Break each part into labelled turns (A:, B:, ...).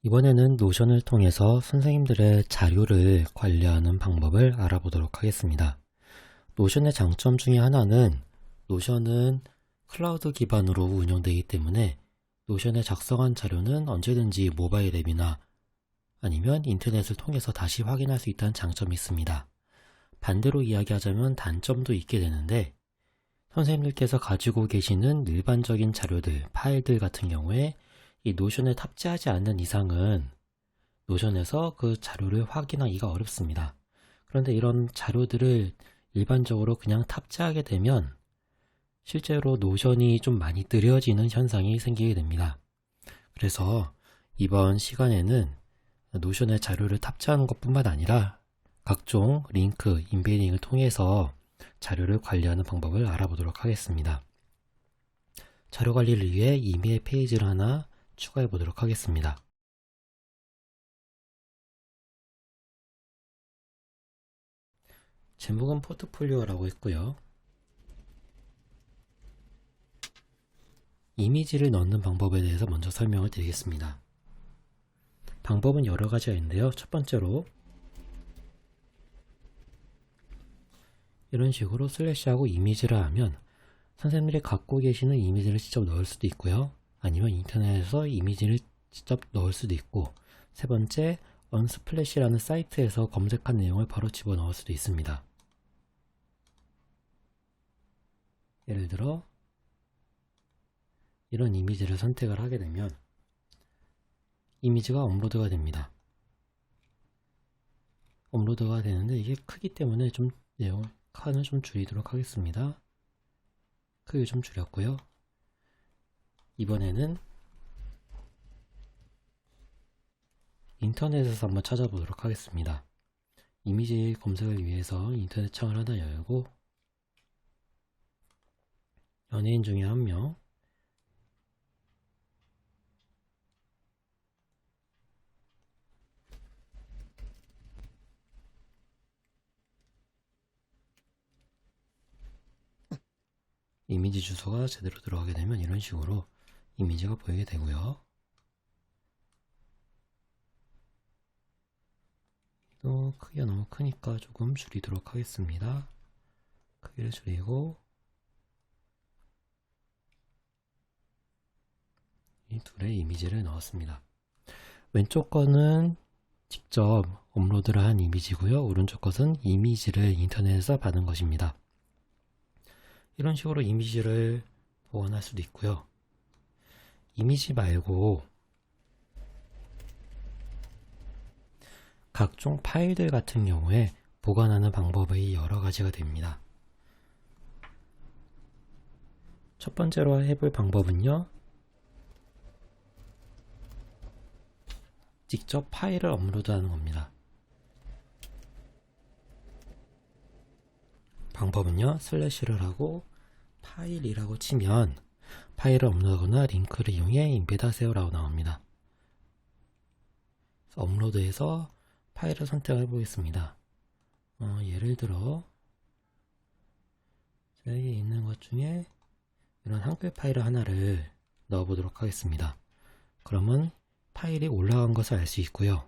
A: 이번에는 노션을 통해서 선생님들의 자료를 관리하는 방법을 알아보도록 하겠습니다. 노션의 장점 중에 하나는 노션은 클라우드 기반으로 운영되기 때문에 노션에 작성한 자료는 언제든지 모바일 앱이나 아니면 인터넷을 통해서 다시 확인할 수 있다는 장점이 있습니다. 반대로 이야기하자면 단점도 있게 되는데 선생님들께서 가지고 계시는 일반적인 자료들, 파일들 같은 경우에 이 노션에 탑재하지 않는 이상은 노션에서 그 자료를 확인하기가 어렵습니다. 그런데 이런 자료들을 일반적으로 그냥 탑재하게 되면 실제로 노션이 좀 많이 느려지는 현상이 생기게 됩니다. 그래서 이번 시간에는 노션에 자료를 탑재하는 것뿐만 아니라 각종 링크, 임베딩을 통해서 자료를 관리하는 방법을 알아보도록 하겠습니다. 자료 관리를 위해 이메일 페이지를 하나 추가해 보도록 하겠습니다. 제목은 포트폴리오라고 했고요. 이미지를 넣는 방법에 대해서 먼저 설명을 드리겠습니다. 방법은 여러 가지가 있는데요. 첫 번째로 이런 식으로 슬래시하고 이미지를 하면 선생님들이 갖고 계시는 이미지를 직접 넣을 수도 있고요. 아니면 인터넷에서 이미지를 직접 넣을 수도 있고, 세 번째, 언스플래시라는 사이트에서 검색한 내용을 바로 집어넣을 수도 있습니다. 예를 들어 이런 이미지를 선택을 하게 되면 이미지가 업로드가 됩니다. 업로드가 되는데 이게 크기 때문에 좀 내용 칸을 좀 줄이도록 하겠습니다. 크기 좀 줄였고요. 이번에는 인터넷에서 한번 찾아보도록 하겠습니다. 이미지 검색을 위해서 인터넷 창을 하나 열고 연예인 중에 한 명, 이미지 주소가 제대로 들어가게 되면 이런 식으로 이미지가 보이게 되고요. 또 크기가 너무 크니까 조금 줄이도록 하겠습니다. 크기를 줄이고 이 둘의 이미지를 넣었습니다. 왼쪽 거는 직접 업로드를 한 이미지고요. 오른쪽 것은 이미지를 인터넷에서 받은 것입니다. 이런 식으로 이미지를 보관할 수도 있고요. 이미지 말고 각종 파일들 같은 경우에 보관하는 방법이 여러 가지가 됩니다. 첫 번째로 해볼 방법은요, 직접 파일을 업로드하는 겁니다. 방법은요, 슬래시를 하고 파일이라고 치면 파일을 업로드하거나 링크를 이용해 임베드하세요 라고 나옵니다. 업로드해서 파일을 선택해 보겠습니다. 예를 들어 여기 있는 것 중에 이런 한글 파일 하나를 넣어 보도록 하겠습니다. 그러면 파일이 올라간 것을 알 수 있고요.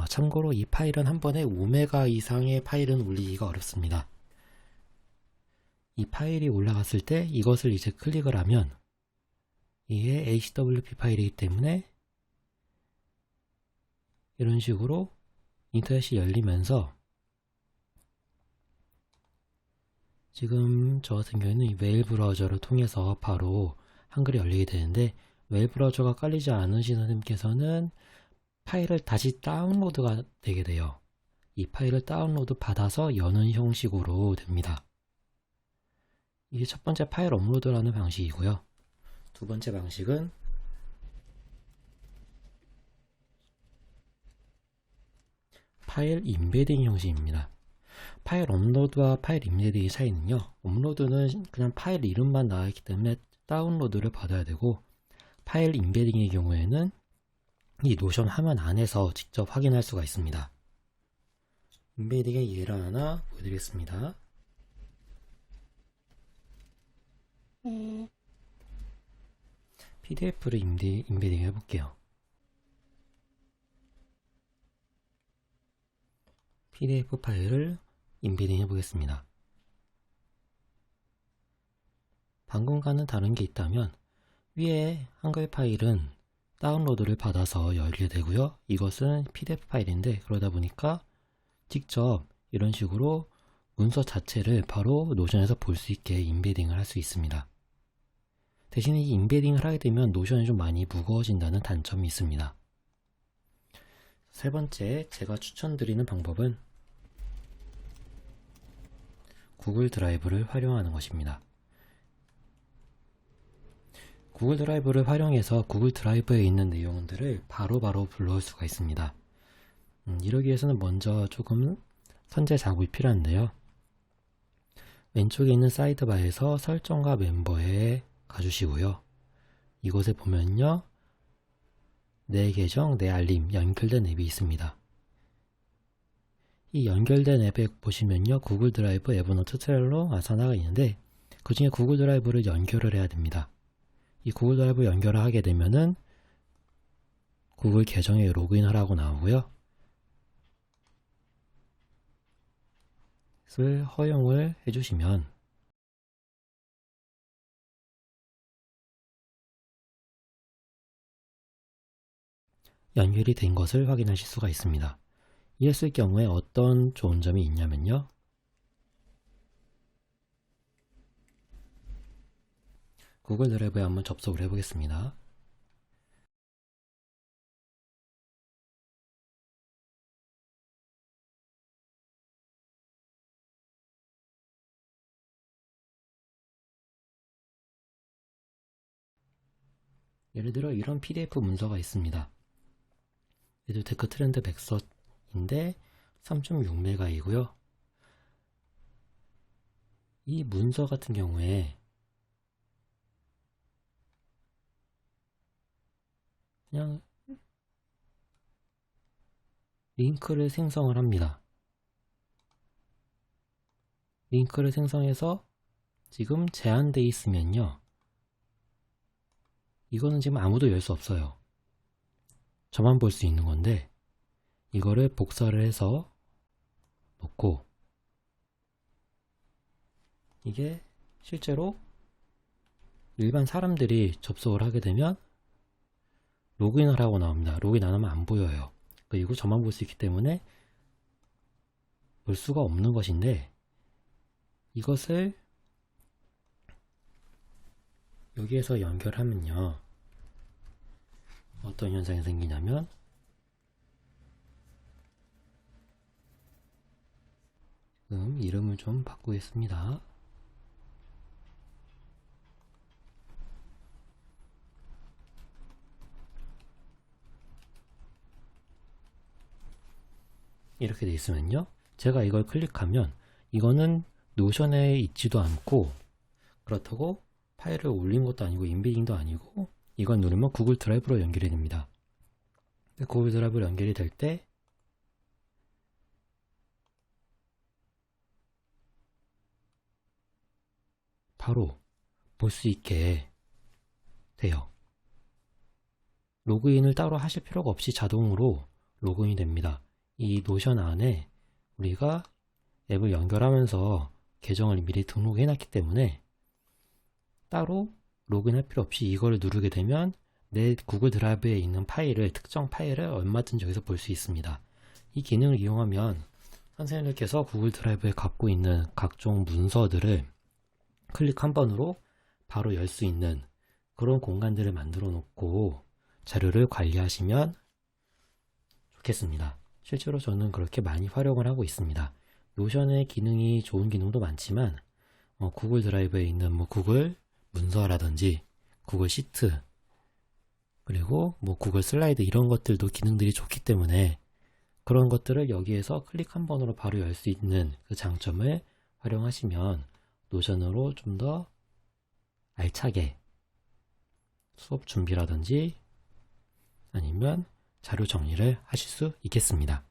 A: 참고로 이 파일은 한 번에 5메가 이상의 파일은 올리기가 어렵습니다. 이 파일이 올라갔을 때 이것을 이제 클릭을 하면 이게 HWP 파일이기 때문에 이런 식으로 인터넷이 열리면서 지금 저 같은 경우에는 이 메일 브라우저를 통해서 바로 한글이 열리게 되는데, 메일 브라우저가 깔리지 않으신 선생님께서는 파일을 다시 다운로드가 되게 돼요. 이 파일을 다운로드 받아서 여는 형식으로 됩니다. 이게 첫 번째 파일 업로드라는 방식이고요. 두 번째 방식은 파일 임베딩 형식입니다. 파일 업로드와 파일 임베딩의 차이는요, 업로드는 그냥 파일 이름만 나와 있기 때문에 다운로드를 받아야 되고, 파일 임베딩의 경우에는 이 노션 화면 안에서 직접 확인할 수가 있습니다. 인베딩의 예를 하나 보여드리겠습니다. PDF를 인베딩 해볼게요. PDF 파일을 인베딩 해보겠습니다. 방금과는 다른 게 있다면 위에 한글 파일은 다운로드를 받아서 열게 되고요. 이것은 PDF 파일인데 그러다 보니까 직접 이런 식으로 문서 자체를 바로 노션에서 볼 수 있게 인베딩을 할 수 있습니다. 대신에 이 인베딩을 하게 되면 노션이 좀 많이 무거워진다는 단점이 있습니다. 세 번째, 제가 추천드리는 방법은 구글 드라이브를 활용하는 것입니다. 구글 드라이브를 활용해서 구글 드라이브에 있는 내용들을 바로바로 불러올 수가 있습니다. 이러기 위해서는 먼저 조금 선제 작업이 필요한데요. 왼쪽에 있는 사이드바에서 설정과 멤버에 가주시고요. 이곳에 보면요, 내 계정, 내 알림, 연결된 앱이 있습니다. 이 연결된 앱에 보시면요, 구글 드라이브, 에버노트, 트렐로, 아사나가 있는데 그 중에 구글 드라이브를 연결을 해야 됩니다. 이 구글 드라이브 연결을 하게 되면은 구글 계정에 로그인하라고 나오고요. 그것을 허용을 해주시면 연결이 된 것을 확인하실 수가 있습니다. 이랬을 경우에 어떤 좋은 점이 있냐면요, 구글 드라이브에 한번 접속을 해보겠습니다. 예를 들어 이런 PDF 문서가 있습니다. 얘도 테크 트렌드 백서인데 3.6메가이고요. 이 문서 같은 경우에 그냥 링크를 생성을 합니다. 링크를 생성해서 지금 제한되어 있으면요, 이거는 지금 아무도 열 수 없어요. 저만 볼 수 있는 건데 이거를 복사를 해서 놓고, 이게 실제로 일반 사람들이 접속을 하게 되면 로그인을 하고 나옵니다. 로그인 안 하면 안 보여요. 그리고 저만 볼 수 있기 때문에 볼 수가 없는 것인데, 이것을 여기에서 연결하면요, 어떤 현상이 생기냐면 지금 이름을 좀 바꾸겠습니다. 이렇게 돼 있으면요, 제가 이걸 클릭하면 이거는 노션에 있지도 않고 그렇다고 파일을 올린 것도 아니고 인베딩도 아니고, 이걸 누르면 구글 드라이브로 연결이 됩니다. 구글 드라이브로 연결이 될 때 바로 볼 수 있게 돼요. 로그인을 따로 하실 필요가 없이 자동으로 로그인이 됩니다. 이 노션 안에 우리가 앱을 연결하면서 계정을 미리 등록해 놨기 때문에 따로 로그인할 필요 없이 이거를 누르게 되면 내 구글 드라이브에 있는 파일을, 특정 파일을 얼마든지 여기서 볼 수 있습니다. 이 기능을 이용하면 선생님들께서 구글 드라이브에 갖고 있는 각종 문서들을 클릭 한 번으로 바로 열 수 있는 그런 공간들을 만들어 놓고 자료를 관리하시면 좋겠습니다. 실제로 저는 그렇게 많이 활용을 하고 있습니다. 노션의 기능이 좋은 기능도 많지만 구글 드라이브에 있는 구글 문서라든지 구글 시트, 그리고 구글 슬라이드, 이런 것들도 기능들이 좋기 때문에 그런 것들을 여기에서 클릭 한 번으로 바로 열 수 있는 그 장점을 활용하시면 노션으로 좀 더 알차게 수업 준비라든지 아니면 자료 정리를 하실 수 있겠습니다.